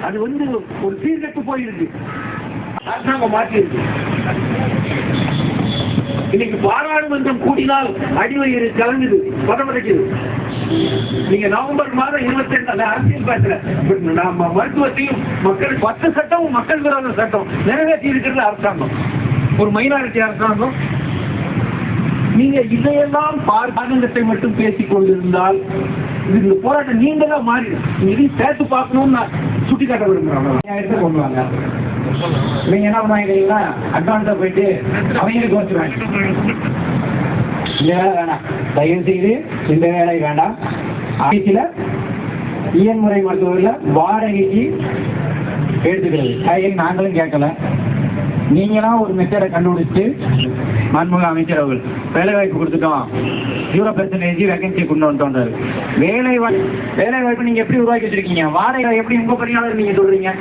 அது வந்து ஒரு சீர்கட்டு போயிருக்கு. அரசாங்கம் மாற்றிருக்கு. இன்னைக்கு பாராளுமன்றம் கூட்டினால் அடிவயிறு கலங்குது, பதமடைக்குது. நீங்க நவம்பர் மாதம் 22 அரசியல் பேசல, மருத்துவத்தையும் மக்கள் 10 சட்டம் மக்கள் விரோத சட்டம் நிறைவேற்றி இருக்கிறது அரசாங்கம், ஒரு மைனாரிட்டி அரசாங்கம். நீங்க இதையெல்லாம் பாராளுமன்றத்தை மட்டும் பேசிக் கொண்டிருந்தால் இந்த போராட்டம் நீங்களா மாறி இதையும் சேர்த்து பார்க்கணும்னு நான் சுட்டி காட்ட விரும்புறேன். கொண்டு வாங்க. நீங்க என்ன பண்ணுவாங்க, அட்வான்ஸா போயிட்டு அவங்களுக்கு வச்சுருவாங்க. இந்த வேலை வேணாம், தயவு செய்து இந்த வேலை வேண்டாம். ஆட்சியில இயன்முறை மருத்துவர்ல வாடகைக்கு எடுத்துக்கிறது நாங்களும் கேட்கல. நீங்களாம் ஒரு மெத்தடை கண்டுபிடிச்சு மன்முக அமைச்சர் அவர்கள் வேலை வாய்ப்பு கொடுத்துட்டோம், 0% வேகன்சி கொண்டு வந்துட்டோன்றாரு. வேலை வாய்ப்பு நீங்க எப்படி உருவாக்கி வச்சிருக்கீங்க? வாடகை எப்படி உங்க பணியாளர் நீங்க சொல்றீங்க?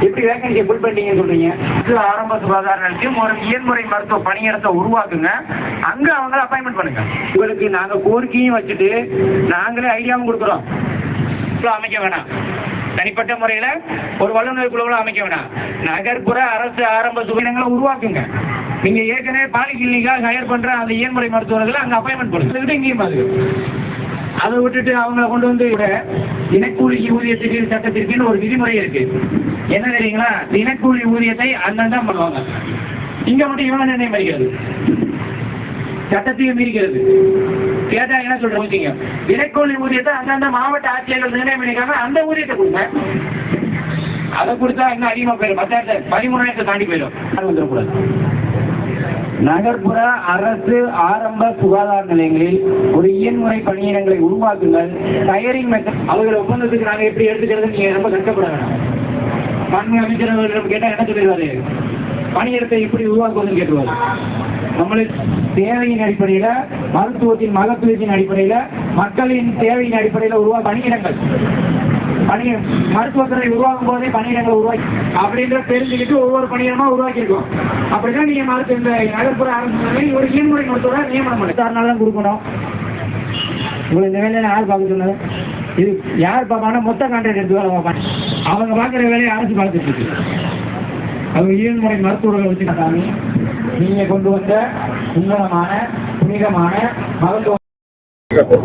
எப்படி வேகன்சியை ஃபுல் பண்ணீங்க சொல்றீங்க? ஆரம்ப சுகாதார நிலையம் ஒரு இயன்முறை மருத்துவ பணியிடத்தை உருவாக்குங்க, அங்க அவங்கள அப்பாயின்மெண்ட் பண்ணுங்க. உங்களுக்கு நாங்க கோரிக்கையும் வச்சுட்டு நாங்களே ஐடியாவும் கொடுக்குறோம். அமைக்க வேணாம், தனிப்பட்ட முறையில ஒரு வல்லுநர் குழுவில் அமைக்க வேணாம், நகர்ப்புற அரசு ஆரம்ப சுகாதாரங்களை உருவாக்குங்க. நீங்க ஏற்கனவே பாலிகிளினிக்காக ஹையர் பண்ற அந்த இயன்முறை மருத்துவர்களை அங்க அப்பாயின்மெண்ட் பண்ணுங்க. இங்கேயும் அதை விட்டுட்டு அவங்களை கொண்டு வந்து தினக்கூலி ஊதியத்துக்கு சட்டத்திற்கு ஒரு விதிமுறை இருக்கு. என்ன தெரியுங்களா? தினக்கூலி ஊதியத்தை அண்ணன் பண்ணுவாங்க, இங்க மட்டும் இவங்க நிர்ணயம் பண்ணிக்கிறது, சட்டத்தையும் மீறிக்கிறது. கேட்டா என்ன சொல்றீங்க? தினக்கூலி ஊதியத்தை அந்தந்த மாவட்ட ஆட்சியர்கள் நிர்ணயம் பண்ணிக்காம அந்த ஊதியத்தை கொடுங்க. அதை கொடுத்தா இன்னும் அதிகமா போயிடும், 13,000 தாண்டி போயிடும். அது வந்துடக்கூடாது. நகர்ப்புற அரசு ஆரம்ப சுகாதார நிலையங்களில் ஒரு இயன்முறை பணியிடங்களை உருவாக்குங்கள். டயரிங் மெத்தட் அவர்கள் ஒப்பந்தத்துக்கு நாங்கள் எப்படி எடுத்துக்கிறது நீங்க ரொம்ப கஷ்டப்பட வேணாம். மாண்புமிகு அமைச்சர் அவர்களிடம் கேட்டா என்ன சொல்லிடுவாரு? பணியிடத்தை எப்படி உருவாக்குவதுன்னு கேட்டுவாரு. நம்மளுக்கு தேவையின் அடிப்படையில, மருத்துவத்தின் மகத்துவத்தின் அடிப்படையில, மக்களின் தேவையின் அடிப்படையில உருவாக்க பணியிடங்கள், மருத்துவத்துறை உருவாக்கும் போதே பணியிடங்களை உருவாக்கி அப்படின்ற தெரிஞ்சுக்கிட்டு ஒவ்வொரு பணியிடமா உருவாக்கி இருக்கோம். அப்படிதான் நீங்க இந்த நகர்ப்புற அரசு ஒரு இயன்முறை மருத்துவரை நியமனம் பண்ணி 6 நாள் தான் கொடுக்கணும். உங்களுக்கு இந்த வேலையில யார் பார்க்க சொன்னது? இது யார் பார்ப்பாங்கன்னா மொத்த கான்ட்ராக்ட் எடுத்து வேலை பார்ப்பாங்க. அவங்க பார்க்குற வேலையை அரசு பார்த்துட்டு இருக்கு. அவங்க இயன்முறை மருத்துவர்களை வச்சுக்கிட்டாங்க. நீங்க கொண்டு வந்த உன்னதமான புனிதமான மருத்துவ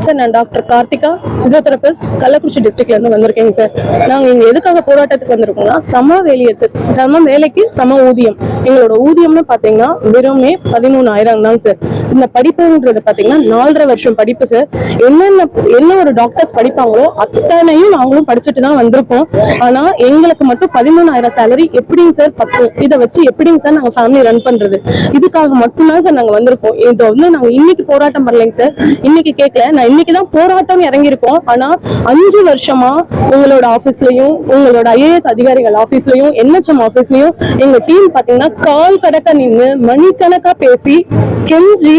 சார், நான் டாக்டர் கார்த்திகா, பிசியோதெரபிஸ்ட், கள்ளக்குறிச்சி டிஸ்ட்ரிக்ட்ல இருந்து வந்திருக்கேங்க சார். நாங்கள் இங்கே எதுக்காக போராட்டத்துக்கு வந்திருக்கோம்னா, சம வேலைக்கு சம ஊதியம். எங்களோட ஊதியம்னு பார்த்தீங்கன்னா வெறுமே 13,000 தாங்க சார். இந்த படிப்புன்றது பார்த்தீங்கன்னா 4.5 வருஷம் படிப்பு சார். என்ன ஒரு டாக்டர்ஸ் படிப்பாங்களோ அத்தனையும் நாங்களும் படிச்சுட்டு தான் வந்திருக்கோம். ஆனால் எங்களுக்கு மட்டும் 13,000 சேலரி எப்படிங்க சார் பத்தும்? இதை வச்சு எப்படிங்க சார் நாங்கள் ஃபேமிலி ரன் பண்றது? இதுக்காக மட்டும்தான் சார் நாங்கள் வந்திருக்கோம். இதை வந்து நாங்கள் இன்னைக்கு போராட்டம் பண்ணலைங்க சார், இன்னைக்கு கேட்கல. நான் இன்னைக்குதான் போராட்டம் இறங்கியிருக்கோம். ஆனா 5 வருஷமா உங்களோட ஆபீஸ்லயும், உங்களோட IAS அதிகாரிகள் ஆபீஸ்லயும், NHM ஆபீஸ்லயும் எங்க டீம் பாத்தீங்கன்னா கால் கடக்க நின்று மணிக்கணக்கா பேசி கெஞ்சி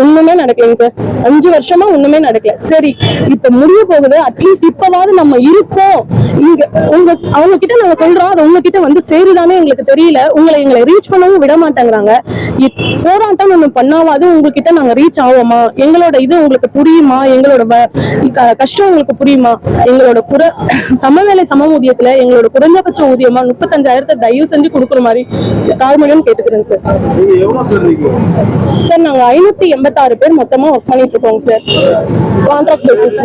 ஒண்ணுமே நடக்கலைங்க சார். 5 வருஷமா ஒண்ணுமே நடக்கல. சரி, இப்ப முடிய போகுது, அட்லீஸ்ட் இப்பவாவது நம்ம இருக்கோம் இங்க. அவங்க கிட்ட நாங்க சொல்றோம், அது உங்ககிட்ட வந்து சேருதானே எங்களுக்கு தெரியல. எங்களை ரீச் பண்ணவும் விட மாட்டேங்கிறாங்க. போராட்டம் ஒண்ணு பண்ணாவது உங்ககிட்ட நாங்க ரீச் ஆவோமா? எங்களோட இது உங்களுக்கு புரியுமா? எங்களோட கஷ்டம் உங்களுக்கு புரியுமா? எங்களோட சமவேளை சம ஊதியத்துல எங்களோட குறைந்தபட்ச ஊதியமா 35,000 தயவு செஞ்சு கொடுக்குற மாதிரி தாழ்மையும் கேட்டுக்கிறேன் சார். சார், நாங்க 586 பேர் மொத்தமா ஒர்க் பண்ணிட்டு இருக்கோங்க சார், கான்ட்ராக்ட் பேசிஸ்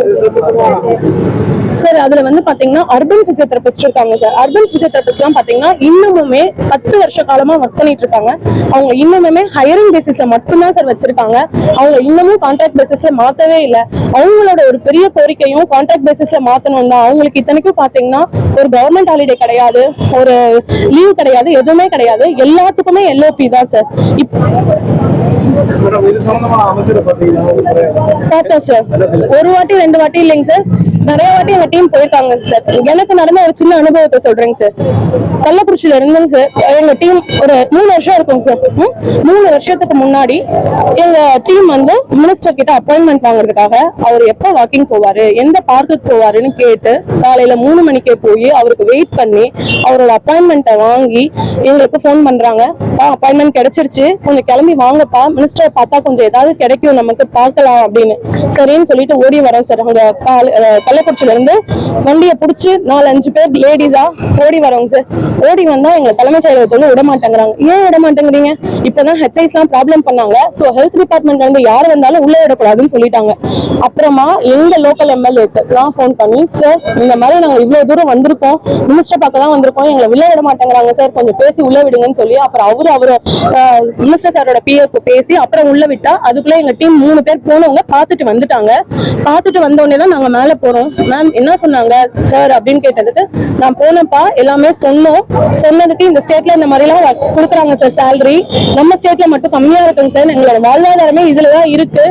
சார். அதுல வந்து பாத்தீங்கன்னா அர்பன் பிசியோதெரபிஸ்ட் இருக்காங்க சார். அர்பன் பிசியோதெரபிஸ்ட் எல்லாம் பாத்தீங்கன்னா இன்னமுமே 10 வருஷ காலமா ஒர்க் பண்ணிட்டு இருக்காங்க. அவங்க இன்னமுமே ஹையரிங் பேசிஸ்ல மட்டும்தான் சார் வச்சிருக்காங்க. அவங்க இன்னமும் கான்ட்ராக்ட் பேசிஸ்ல மாத்தவே இல்லை. அவங்களோட ஒரு பெரிய கோரிக்கையும் கான்ட்ராக்ட் பேசிஸ்ல மாத்தணும் தான். அவங்களுக்கு இத்தனைக்கும் பாத்தீங்கன்னா ஒரு கவர்மெண்ட் ஹாலிடே கிடையாது, ஒரு லீவ் கிடையாது, எதுவுமே கிடையாது. எல்லாத்துக்குமே LOP தான் சார். பார்த்தோம் சார், ஒரு வாட்டி 2 வாட்டி இல்லைங்க சார், நிறைய வாட்டி எங்க டீம் போயிருக்காங்க சார். எனக்கு நடந்த ஒரு சின்ன அனுபவத்தை சொல்றேங்க சார். கள்ளக்குறிச்சியில இருந்துங்க சார், எங்க டீம் ஒரு 3 வருஷம் இருக்குங்க சார். 3 வருஷத்துக்கு முன்னாடி எங்க டீம் வந்து மினிஸ்டர் கிட்ட அப்பாயின்மெண்ட் வாங்குறதுக்காக அவர் எப்ப வாக்கிங் போவாரு, எந்த பார்க்குக்கு போவாருன்னு கேட்டு காலையில 3 மணிக்கே போய் அவருக்கு வெயிட் பண்ணி அவரோட அப்பாயின்மெண்ட்டை வாங்கி எங்களுக்கு போன் பண்றாங்க. அப்பாயின்மெண்ட் கிடைச்சிருச்சு, கொஞ்சம் கிளம்பி வாங்கப்பா, மினிஸ்டரை பார்த்தா கொஞ்சம் ஏதாவது கிடைக்கும் நமக்கு பார்க்கலாம் அப்படின்னு. சரின்னு சொல்லிட்டு ஓடி வரோம் சார். அங்க கள்ளக்குறிச்சியில இருந்து வண்டியை பிடிச்சி 4-5 பேர் லேடிஸா ஓடி வரவங்க சார். ஓடி வந்தா எங்க தலைமைச் செயலகத்தை வந்து விட மாட்டேங்கிறாங்க. ஏன் விட மாட்டேங்கிறீங்க? இப்பதான் ஹெச்ஐஸ் எல்லாம் ப்ராப்ளம் பண்ணாங்க. சோ ஹெல்த் டிபார்ட்மெண்ட்ல இருந்து யார் வந்தாலும் உள்ள விடக்கூடாதுன்னு சொல்லிட்டாங்க. அப்புறமா எங்க லோக்கல் எம்எல்ஏக்கு நான் போன் பண்ணி, சார் இந்த மாதிரி நாங்க இவ்வளவு தூரம் வந்திருக்கோம், மினிஸ்டர் பார்க்க தான் வந்திருக்கோம், எங்களை உள்ள விட மாட்டேங்கிறாங்க சார், கொஞ்சம் பேசி உள்ள விடுங்கன்னு சொல்லி அப்புறம் அவரு மினிஸ்டர் சாரோட பிஏக்கு பேசி அப்புறம் உள்ள விட்டா அதுக்குள்ள எங்க டீம் 3 பேர் போனவங்க பார்த்துட்டு வந்துட்டாங்க. பார்த்துட்டு வந்த உடனே தான் நாங்க மேல போறோம். மேம் என்ன சொன்னாங்க சார் அப்படின்னு கேட்டதுக்கு, நான் போனப்பா எல்லாமே சொன்னதுக்கு இந்த ஸ்டேட்ல இந்த மாதிரி எல்லாம் கொடுக்குறாங்க சார் சேலரி, நம்ம ஸ்டேட்ல மட்டும் கம்மியா இருக்குங்க சார், எங்களோட வாழ்வாதாரமே இதுலதான் இருக்கு,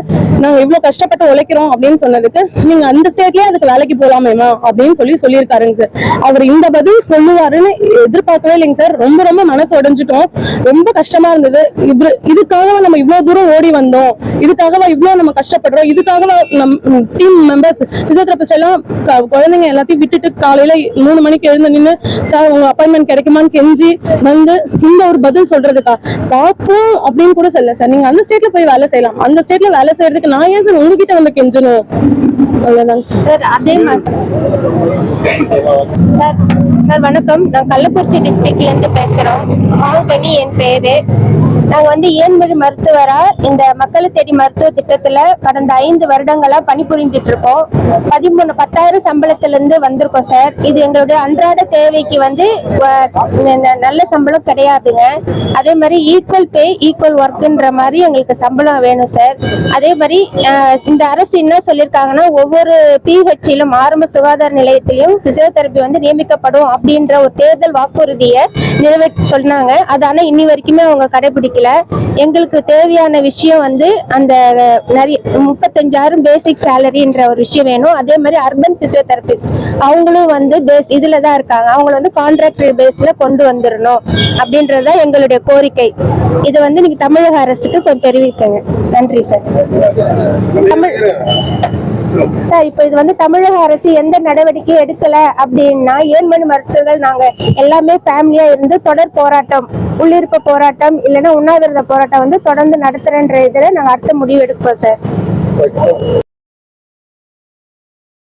நாங்க இவ்வளவு கஷ்டப்பட்டு உழைக்கிறோம் அப்படின்னு சொன்னதுக்கு, நீங்க அந்த ஸ்டேட்லயே அதுக்கு வேலைக்கு போலாமேமா அப்படின்னு சொல்லியிருக்காருங்க சார். அவர் இந்த பதில் சொல்லுவாருன்னு எதிர்பார்க்கவே இல்லைங்க சார். ரொம்ப ரொம்ப மனசு உடைஞ்சிட்டோம், ரொம்ப கஷ்டமா இருந்தது. இதுக்காக நம்ம இவ்வளவு தூரம் ஓடி வந்தோம், இதுக்காக இவ்வளவு நம்ம கஷ்டப்படுறோம், இதுக்காக நம்ம டீம் மெம்பர்ஸ் பிசியோதெரபிஸ்ட் எல்லாம் குழந்தைங்க எல்லாத்தையும் விட்டுட்டு காலையில 3 மணிக்கு எழுந்து நின்று சார் உங்க அப்பாயின்மெண்ட் கிடைக்குமான்னு கெஞ்சி வந்து இந்த ஒரு பதில் சொல்றதுக்கா பார்ப்போம் அப்படின்னு கூட சொல்லல சார். நீங்க அந்த ஸ்டேட்ல போய் வேலை செய்யலாம், அந்த ஸ்டேட்ல வேலை செய்யறதுக்கு நான் ஏன் சார் உங்ககிட்ட வந்து கெஞ்சணும்? அவ்வளவுதான் சார். அதே மாதிரி சார் வணக்கம், நான் கள்ளக்குறிச்சி டிஸ்ட்ரிக்ட்ல இருந்து பேசுறோம். மாங்கனி என் பேரு. நாங்க வந்து ஏன்மொழி மருத்துவரா இந்த மக்களை தேடி மருத்துவ திட்டத்துல கடந்த 5 வருடங்களா பணிபுரிந்துட்டு இருக்கோம். 10,000 சம்பளத்துல இருந்து வந்திருக்கோம் சார். இது எங்களுடைய அன்றாட தேவைக்கு வந்து நல்ல சம்பளம் கிடையாதுங்க. அதே மாதிரி ஈக்குவல் பே ஈக்குவல் ஒர்க்ன்ற மாதிரி எங்களுக்கு சம்பளம் வேணும் சார். அதே மாதிரி இந்த அரசு என்ன சொல்லியிருக்காங்கன்னா, ஒவ்வொரு பிஹெச்சிலும் ஆரம்ப சுகாதார நிலையத்திலையும் பிசியோதெரபி வந்து நியமிக்கப்படும் அப்படின்ற ஒரு தேர்தல் வாக்குறுதியை நிறைவேற்றி சொன்னாங்க. அது ஆனா இன்னி வரைக்குமே அவங்க கடைபிடிக்கல. எங்களுக்கு தேவையான விஷயம் வந்து அந்த நிறைய 35,000 பேசிக் சேலரின்ற ஒரு விஷயம் வேணும். அதே மாதிரி அர்பன் பிசியோதெரபிஸ்ட் அவங்களும் வந்து இதுல தான் இருக்காங்க, அவங்கள வந்து கான்ட்ராக்டர் பேஸ்ல கொண்டு வந்துடணும் அப்படின்றதுதான் எங்களுடைய கோரிக்கை. இது வந்து நீங்க தமிழக அரசுக்கு கொஞ்சம் தெரிவிக்கங்க. நன்றி சார். சார் இப்போ இது வந்து தமிழக அரசு எந்த நடவடிக்கையும் எடுக்கல அப்படின்னா, ஏன்மணி மருத்துவர்கள் நாங்க எல்லாமே ஃபேமிலியா இருந்து தொடர் போராட்டம், உள்ளிருப்பு போராட்டம் இல்லைன்னா உண்ணாவிரத போராட்டம் வந்து தொடர்ந்து நடத்துறன்ற இதுல நாங்க அடுத்த முடிவு எடுப்போம் சார்.